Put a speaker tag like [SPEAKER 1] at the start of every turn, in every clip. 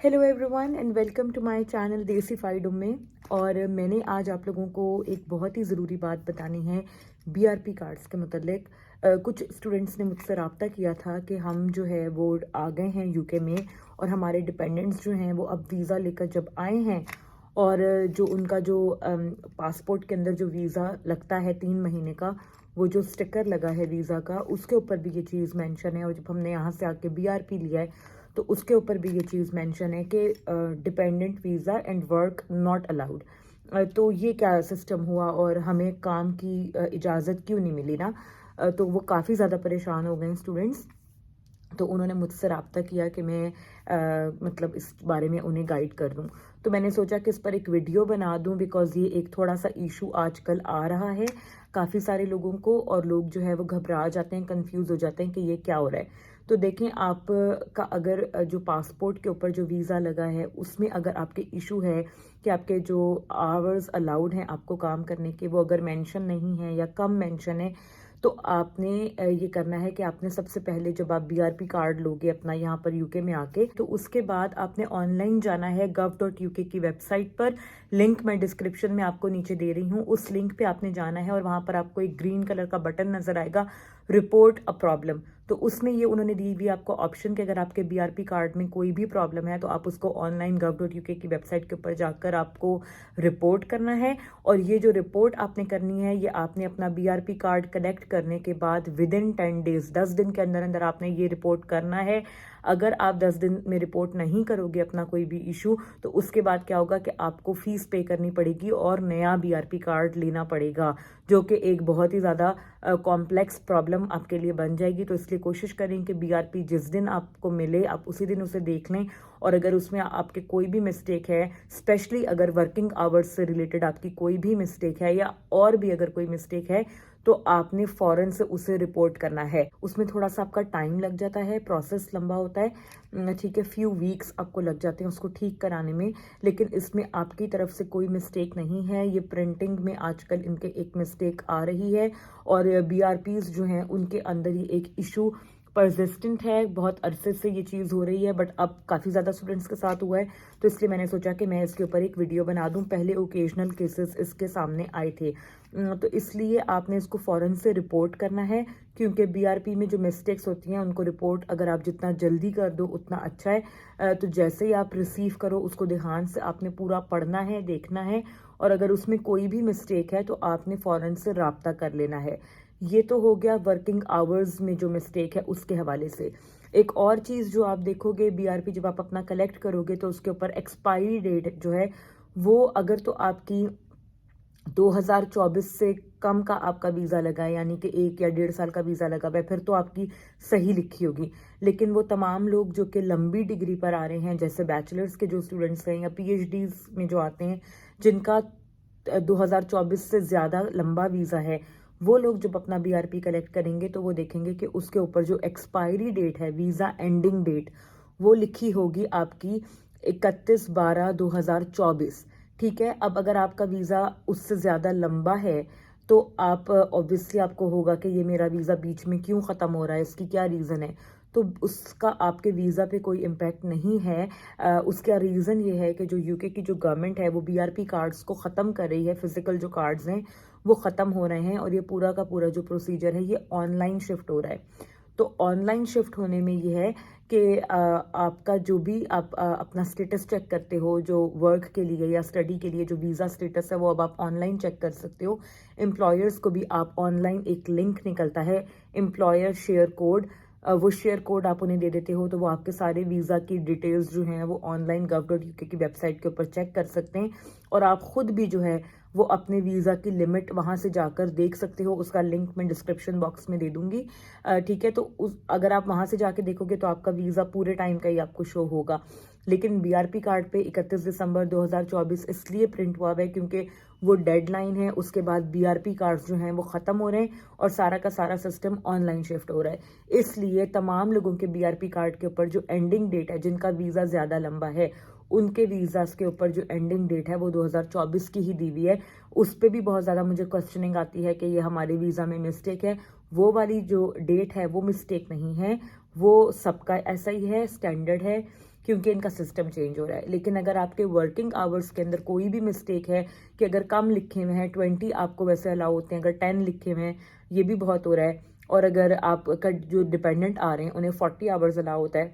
[SPEAKER 1] Hello everyone and welcome to my channel Desified में। और मैंने आज आप लोगों को एक बहुत ही ज़रूरी बात बतानी है बीआरपी कार्ड्स के मतलब। कुछ स्टूडेंट्स ने मुझसे रब्ता किया था कि हम जो है वो आ गए हैं यूके में और हमारे डिपेंडेंट्स जो हैं वो अब वीज़ा लेकर जब आए हैं और जो उनका जो पासपोर्ट के अंदर जो वीज़ा लगता है 3 महीने का, वो जो स्टिकर लगा है वीज़ा का, उसके ऊपर भी ये चीज़ मेंशन है। और जब हमने यहाँ से आके बीआरपी लिया है तो उसके ऊपर भी ये चीज़ मेंशन है कि dependent visa and work not allowed. तो ये क्या सिस्टम हुआ और हमें काम की इजाज़त क्यों नहीं मिली ना। तो वो काफ़ी ज़्यादा परेशान हो गए स्टूडेंट्स। तो उन्होंने मुझसे रब्ता किया कि मैं मतलब इस बारे में उन्हें गाइड कर दूं। तो मैंने सोचा कि इस पर एक वीडियो बना दूं बिकॉज़ ये एक थोड़ा सा इशू आजकल आ रहा है काफ़ी सारे लोगों को, और लोग जो है वो घबरा जाते हैं, कंफ्यूज हो जाते हैं कि ये क्या हो रहा है। तो देखें, आप का अगर जो पासपोर्ट के ऊपर जो वीज़ा लगा है उसमें अगर आपके इशू है कि आपके जो आवर्स अलाउड हैं आपको काम करने के, वो अगर मेंशन नहीं है या कम मेंशन है, तो आपने ये करना है कि आपने सबसे पहले जब आप बीआरपी कार्ड लोगे अपना यहाँ पर यूके में आके, तो उसके बाद आपने ऑनलाइन जाना है gov.uk की वेबसाइट पर। लिंक मैं डिस्क्रिप्शन में आपको नीचे दे रही हूँ, उस लिंक पे आपने जाना है और वहाँ पर आपको एक ग्रीन कलर का बटन नजर आएगा, रिपोर्ट अ प्रॉब्लम। तो उसमें ये उन्होंने दी हुई आपको ऑप्शन कि अगर आपके बीआरपी कार्ड में कोई भी प्रॉब्लम है तो आप उसको ऑनलाइन gov.uk की वेबसाइट के ऊपर जाकर आपको रिपोर्ट करना है। और ये जो रिपोर्ट आपने करनी है, ये आपने अपना बीआरपी कार्ड कलेक्ट करने के बाद विद इन 10 डेज, 10 दिन के अंदर अंदर आपने ये रिपोर्ट करना है। अगर आप 10 दिन में रिपोर्ट नहीं करोगे अपना कोई भी इशू, तो उसके बाद क्या होगा कि आपको फीस पे करनी पड़ेगी और नया बीआरपी कार्ड लेना पड़ेगा, जो कि एक बहुत ही ज़्यादा कॉम्प्लेक्स प्रॉब्लम आपके लिए बन जाएगी। तो इसलिए कोशिश करें कि बीआरपी जिस दिन आपको मिले आप उसी दिन उसे देख लें। और अगर उसमें आपके कोई भी मिस्टेक है, स्पेशली अगर वर्किंग आवर्स से रिलेटेड आपकी कोई भी मिस्टेक है या और भी अगर कोई मिस्टेक है, तो आपने फौरन से उसे रिपोर्ट करना है। उसमें थोड़ा सा आपका टाइम लग जाता है, प्रोसेस लंबा होता है, ठीक है, फ्यू वीक्स आपको लग जाते हैं उसको ठीक कराने में। लेकिन इसमें आपकी तरफ से कोई मिस्टेक नहीं है। ये प्रिंटिंग में आजकल इनके एक मिस्टेक आ रही है और बीआरपीज जो हैं उनके अंदर ये एक इशू परसिस्टेंट है। बहुत अरसे से ये चीज़ हो रही है, बट अब काफ़ी ज़्यादा स्टूडेंट्स के साथ हुआ है, तो इसलिए मैंने सोचा कि मैं इसके ऊपर एक वीडियो बना दूं। पहले ओकेजनल केसेस इसके सामने आए थे, तो इसलिए आपने इसको फ़ौरन से रिपोर्ट करना है, क्योंकि बीआरपी में जो मिस्टेक्स होती हैं उनको रिपोर्ट अगर आप जितना जल्दी कर दो उतना अच्छा है। तो जैसे ही आप रिसीव करो उसको ध्यान से आपने पूरा पढ़ना है, देखना है, और अगर उसमें कोई भी मिस्टेक है तो आपने फ़ौरन से रब्ता कर लेना है। ये तो हो गया वर्किंग आवर्स में जो मिस्टेक है उसके हवाले से। एक और चीज़ जो आप देखोगे, बीआरपी जब आप अपना कलेक्ट करोगे तो उसके ऊपर एक्सपायरी डेट जो है वो अगर तो आपकी 2024 से कम का आपका वीज़ा लगा है, यानी कि 1 या 1.5 साल का वीज़ा लगा हुआ है, फिर तो आपकी सही लिखी होगी। लेकिन वो तमाम लोग जो कि लंबी डिग्री पर आ रहे हैं, जैसे बैचलर्स के जो स्टूडेंट्स हैं या पीएचडीज में जो आते हैं, जिनका 2024 से ज़्यादा लंबा वीज़ा है, वो लोग जब अपना बीआरपी कलेक्ट करेंगे तो वो देखेंगे कि उसके ऊपर जो एक्सपायरी डेट है, वीज़ा एंडिंग डेट, वो लिखी होगी आपकी 31/12/2024। ठीक है, अब अगर आपका वीज़ा उससे ज़्यादा लंबा है तो आप ऑब्वियसली आपको होगा कि ये मेरा वीज़ा बीच में क्यों ख़त्म हो रहा है, इसकी क्या रीज़न है। तो उसका आपके वीज़ा पे कोई इम्पैक्ट नहीं है। उसका रीज़न ये है कि जो यूके की जो गवर्नमेंट है वो बीआरपी कार्ड्स को ख़त्म कर रही है। फिज़िकल जो कार्ड्स हैं वो ख़त्म हो रहे हैं और ये पूरा का पूरा जो प्रोसीजर है ये ऑनलाइन शिफ्ट हो रहा है। तो ऑनलाइन शिफ्ट होने में ये है कि आपका जो भी आप अपना स्टेटस चेक करते हो, जो वर्क के लिए या स्टडी के लिए जो वीज़ा स्टेटस है वो अब आप ऑनलाइन चेक कर सकते हो। एम्प्लॉयर्स को भी आप ऑनलाइन एक लिंक निकलता है, एम्प्लॉयर शेयर कोड, वो शेयर कोड आप उन्हें दे देते हो तो वो आपके सारे वीज़ा की डिटेल्स जो हैं वो ऑनलाइन gov.uk की वेबसाइट के ऊपर चेक कर सकते हैं। और आप खुद भी जो है वो अपने वीज़ा की लिमिट वहाँ से जाकर देख सकते हो। उसका लिंक मैं डिस्क्रिप्शन बॉक्स में दे दूंगी, ठीक है। तो अगर आप वहाँ से जाके देखोगे तो आपका वीज़ा पूरे टाइम का ही आपको शो होगा। लेकिन बीआरपी कार्ड पे 31 दिसंबर 2024 इसलिए प्रिंट हुआ है क्योंकि वो डेडलाइन है, उसके बाद बीआरपी कार्ड्स जो हैं वो ख़त्म हो रहे हैं और सारा का सारा सिस्टम ऑनलाइन शिफ्ट हो रहा है। इसलिए तमाम लोगों के बीआरपी कार्ड के ऊपर जो एंडिंग डेट है, जिनका वीज़ा ज़्यादा लंबा है, उनके वीज़ास के ऊपर जो एंडिंग डेट है वो 2024 की ही दी हुई है। उस पर भी बहुत ज़्यादा मुझे क्वेश्चनिंग आती है कि ये हमारे वीज़ा में मिस्टेक है। वो वाली जो डेट है वो मिस्टेक नहीं है, वो सबका ऐसा ही है, स्टैंडर्ड है। क्योंकि इनका सिस्टम चेंज हो रहा है। लेकिन अगर आपके वर्किंग आवर्स के अंदर कोई भी मिस्टेक है कि अगर कम लिखे हुए हैं 20 आपको वैसे अलाउ होते हैं, अगर 10 लिखे हुए हैं ये भी बहुत हो रहा है, और अगर आपका जो डिपेंडेंट आ रहे हैं उन्हें 40 आवर्स अलाउ होता है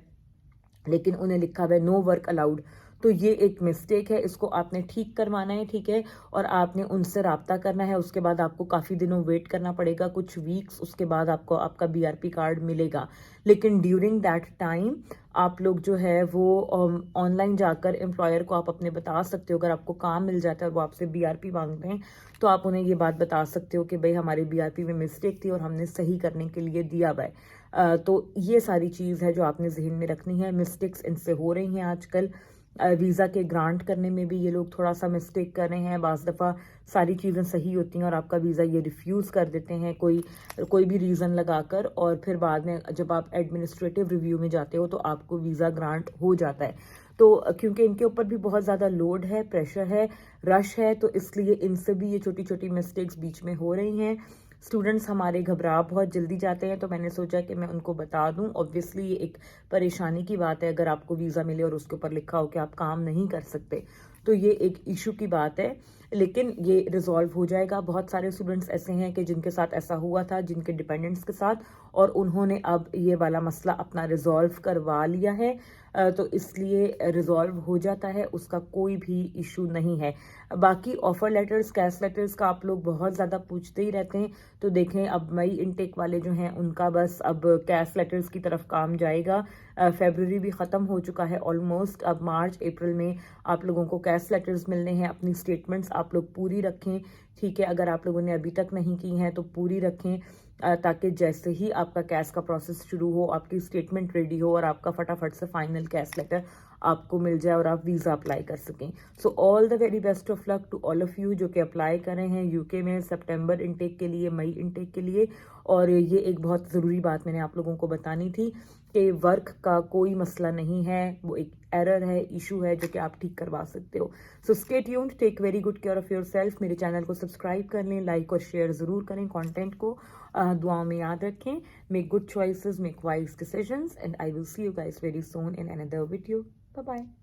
[SPEAKER 1] लेकिन उन्हें लिखा हुआ है नो वर्क अलाउड, तो ये एक मिस्टेक है, इसको आपने ठीक करवाना है, ठीक है। और आपने उनसे रब्ता करना है, उसके बाद आपको काफ़ी दिनों वेट करना पड़ेगा, कुछ वीक्स, उसके बाद आपको आपका बीआरपी कार्ड मिलेगा। लेकिन ड्यूरिंग दैट टाइम आप लोग जो है वो ऑनलाइन जाकर एम्प्लॉयर को आप अपने बता सकते हो, अगर आपको काम मिल जाता है और वो आपसे बीआरपी मांगते हैं तो आप उन्हें ये बात बता सकते हो कि भाई हमारी बीआरपी में मिस्टेक थी और हमने सही करने के लिए दिया हुआ है। तो ये सारी चीज़ है जो आपने जहन में रखनी है। मिस्टेक्स इनसे हो रही हैं आजकल, वीज़ा के ग्रांट करने में भी ये लोग थोड़ा सा मिस्टेक कर रहे हैं। बाज़ दफ़ा सारी चीज़ें सही होती हैं और आपका वीज़ा ये रिफ्यूज़ कर देते हैं कोई भी रीज़न लगाकर, और फिर बाद में जब आप एडमिनिस्ट्रेटिव रिव्यू में जाते हो तो आपको वीज़ा ग्रांट हो जाता है। तो क्योंकि इनके ऊपर भी बहुत ज़्यादा लोड है, प्रेशर है, रश है, तो इसलिए इनसे भी ये छोटी छोटी मिस्टेक्स बीच में हो रही हैं। स्टूडेंट्स हमारे घबरा बहुत जल्दी जाते हैं, तो मैंने सोचा कि मैं उनको बता दूं। ऑब्वियसली ये एक परेशानी की बात है अगर आपको वीज़ा मिले और उसके ऊपर लिखा हो कि आप काम नहीं कर सकते, तो ये एक इशू की बात है, लेकिन ये रिजॉल्व हो जाएगा। बहुत सारे स्टूडेंट्स ऐसे हैं कि जिनके साथ ऐसा हुआ था, जिनके डिपेंडेंट्स के साथ, और उन्होंने अब ये वाला मसला अपना रिजॉल्व करवा लिया है, तो इसलिए रिजॉल्व हो जाता है, उसका कोई भी इशू नहीं है। बाकी ऑफर लेटर्स, कैश लेटर्स का आप लोग बहुत ज़्यादा पूछते ही रहते हैं, तो देखें अब मई इनटेक वाले जो हैं उनका बस अब कैश लेटर्स की तरफ काम जाएगा। फेब्रुअरी भी ख़त्म हो चुका है ऑलमोस्ट, अब मार्च अप्रैल में आप लोगों को कैश लेटर्स मिलने हैं। अपनी स्टेटमेंट्स आप लोग पूरी रखें, ठीक है। अगर आप लोगों ने अभी तक नहीं की हैं तो पूरी रखें, ताकि जैसे ही आपका कैश का प्रोसेस शुरू हो, आपकी स्टेटमेंट रेडी हो और आपका फटाफट से फाइनल कैश लेटर आपको मिल जाए और आप वीज़ा अप्लाई कर सकें। So all the very best of luck to all of you जो कि अप्लाई कर रहे हैं यूके में सितंबर इनटेक के लिए, मई इनटेक के लिए। और ये एक बहुत ज़रूरी बात मैंने आप लोगों को बतानी थी कि वर्क का कोई मसला नहीं है, वो एक एरर है, इशू है जो कि आप ठीक करवा सकते हो। So stay tuned, take very good care of yourself. मेरे चैनल को सब्सक्राइब कर लें, लाइक और शेयर ज़रूर करें कंटेंट को, दुआओं में याद रखें। Make good choices, make wise decisions, and I will see you guys very soon in another video. Bye bye.